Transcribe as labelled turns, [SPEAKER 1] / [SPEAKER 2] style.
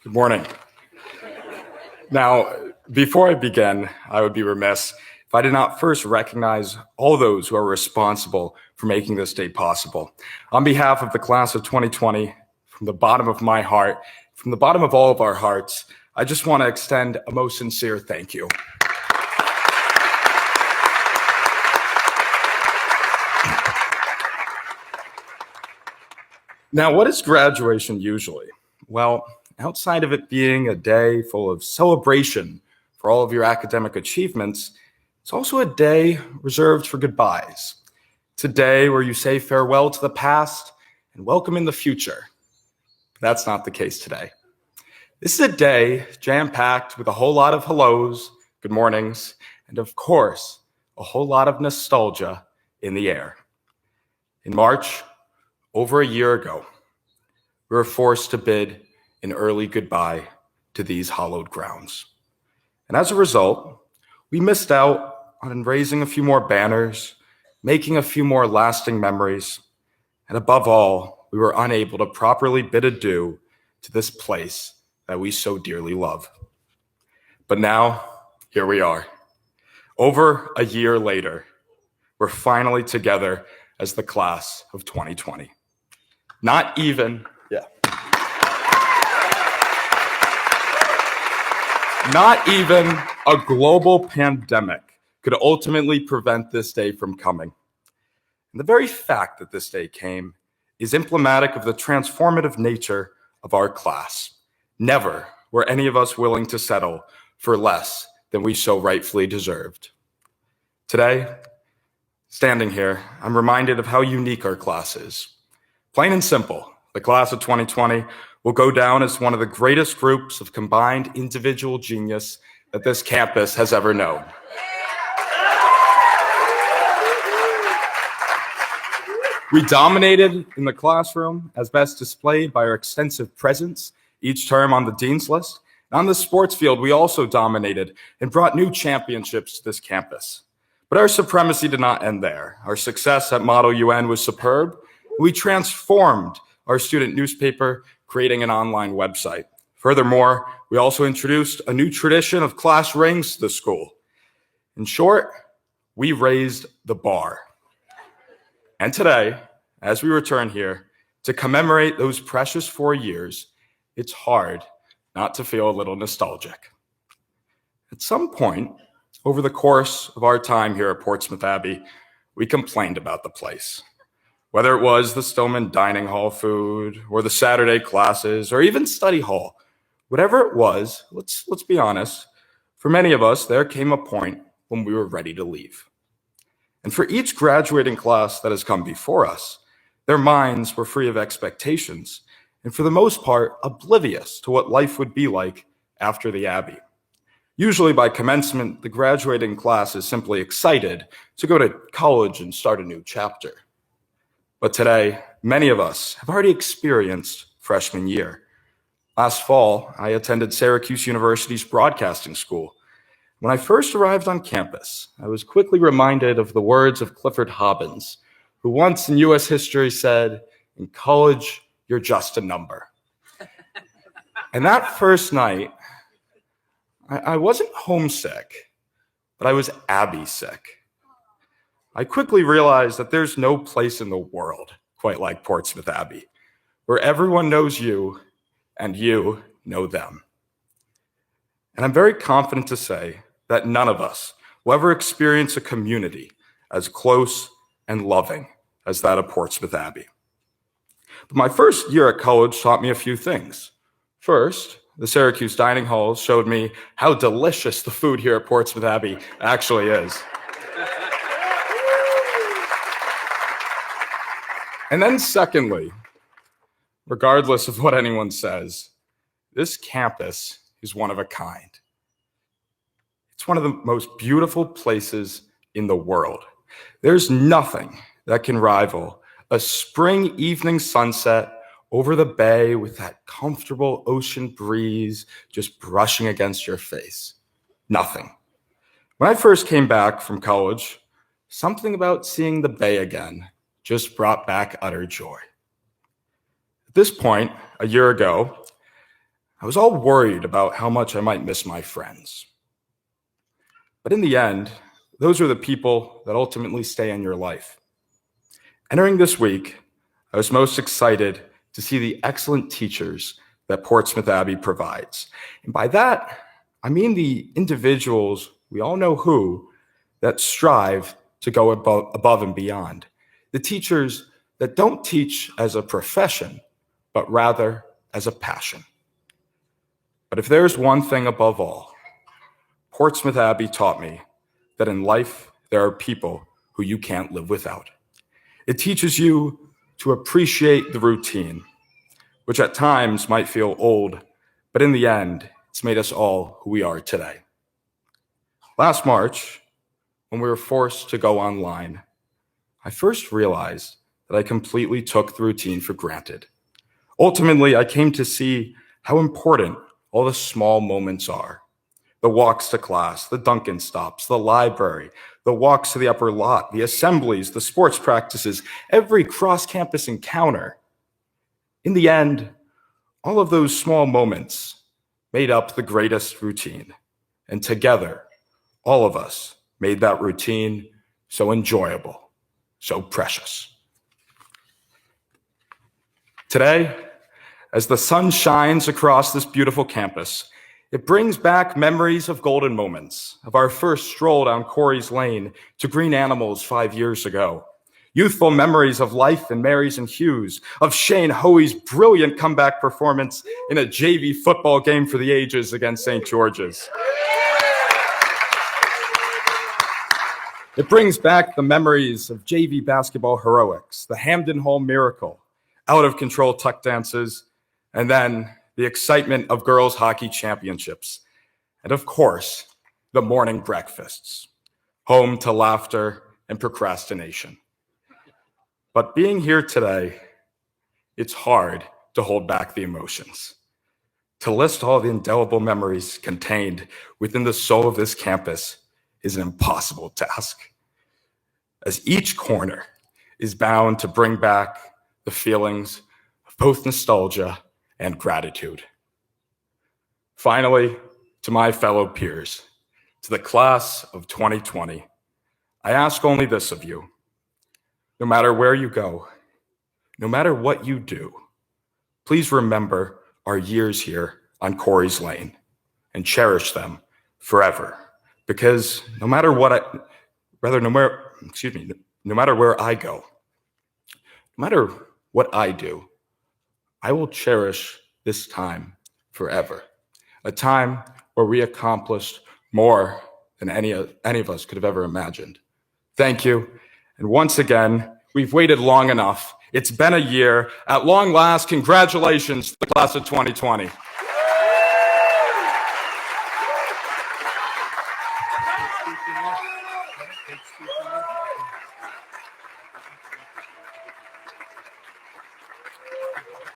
[SPEAKER 1] Good morning. Now, before I begin, I would be remiss if I did not first recognize all those who are responsible for making this day possible. On behalf of the class of 2020, from the bottom of my heart, from the bottom of all of our hearts, I just want to extend a most sincere thank you. Now, what is graduation usually? Well, outside of it being a day full of celebration for all of your academic achievements, it's also a day reserved for goodbyes. It's a day where you say farewell to the past and welcome in the future. But that's not the case today. This is a day jam-packed with a whole lot of hellos, good mornings, and of course, a whole lot of nostalgia in the air. In March, over a year ago, we were forced to bid an early goodbye to these hallowed grounds. And as a result, we missed out on raising a few more banners, making a few more lasting memories, and above all, we were unable to properly bid adieu to this place that we so dearly love. But now, here we are. Over a year later, we're finally together as the class of 2020. Not even a global pandemic could ultimately prevent this day from coming. And the very fact that this day came is emblematic of the transformative nature of our class. Never were any of us willing to settle for less than we so rightfully deserved. Today, standing here, I'm reminded of how unique our class is. Plain and simple, the class of 2020 will go down as one of the greatest groups of combined individual genius that this campus has ever known. We dominated in the classroom, as best displayed by our extensive presence each term on the dean's list. And on the sports field, we also dominated and brought new championships to this campus. But our supremacy did not end there. Our success at Model UN was superb. We transformed our student newspaper, creating an online website. Furthermore, we also introduced a new tradition of class rings to the school. In short, we raised the bar. And today, as we return here to commemorate those precious 4 years, it's hard not to feel a little nostalgic. At some point, over the course of our time here at Portsmouth Abbey, we complained about the place. Whether it was the Stillman dining hall food, or the Saturday classes, or even study hall, whatever it was, let's be honest, for many of us, there came a point when we were ready to leave. And for each graduating class that has come before us, their minds were free of expectations, and for the most part, oblivious to what life would be like after the Abbey. Usually by commencement, the graduating class is simply excited to go to college and start a new chapter. But today, many of us have already experienced freshman year. Last fall, I attended Syracuse University's broadcasting school. When I first arrived on campus, I was quickly reminded of the words of Clifford Hobbins, who once in U.S. history said, "In college, you're just a number." And that first night, I wasn't homesick, but I was Abbey sick. I quickly realized that there's no place in the world quite like Portsmouth Abbey, where everyone knows you and you know them. And I'm very confident to say that none of us will ever experience a community as close and loving as that of Portsmouth Abbey. But my first year at college taught me a few things. First, the Syracuse dining halls showed me how delicious the food here at Portsmouth Abbey actually is. And then secondly, regardless of what anyone says, this campus is one of a kind. It's one of the most beautiful places in the world. There's nothing that can rival a spring evening sunset over the bay with that comfortable ocean breeze just brushing against your face. Nothing. When I first came back from college, something about seeing the bay again just brought back utter joy. At this point, a year ago, I was all worried about how much I might miss my friends. But in the end, those are the people that ultimately stay in your life. Entering this week, I was most excited to see the excellent teachers that Portsmouth Abbey provides. And by that, I mean the individuals, we all know who, that strive to go above and beyond. The teachers that don't teach as a profession, but rather as a passion. But if there's one thing above all, Portsmouth Abbey taught me that in life, there are people who you can't live without. It teaches you to appreciate the routine, which at times might feel old, but in the end, it's made us all who we are today. Last March, when we were forced to go online, I first realized that I completely took the routine for granted. Ultimately, I came to see how important all the small moments are. The walks to class, the Dunkin' stops, the library, the walks to the upper lot, the assemblies, the sports practices, every cross-campus encounter. In the end, all of those small moments made up the greatest routine. And together, all of us made that routine so enjoyable, so precious. Today, as the sun shines across this beautiful campus, it brings back memories of golden moments, of our first stroll down Corey's Lane to Green Animals 5 years ago. Youthful memories of life in Marys and Hughes, of Shane Hoey's brilliant comeback performance in a JV football game for the ages against St. George's. It brings back the memories of JV basketball heroics, the Hamden Hall miracle, out-of-control tuck dances, and then the excitement of girls' hockey championships. And of course, the morning breakfasts, home to laughter and procrastination. But being here today, it's hard to hold back the emotions. To list all the indelible memories contained within the soul of this campus is an impossible task, as each corner is bound to bring back the feelings of both nostalgia and gratitude. Finally, to my fellow peers, to the class of 2020, I ask only this of you. No matter where you go, no matter what you do, please remember our years here on Corey's Lane and cherish them forever. Because no matter where I go, no matter what I do, I will cherish this time forever. A time where we accomplished more than any of us could have ever imagined. Thank you. And once again, we've waited long enough. It's been a year. At long last, congratulations to the class of 2020.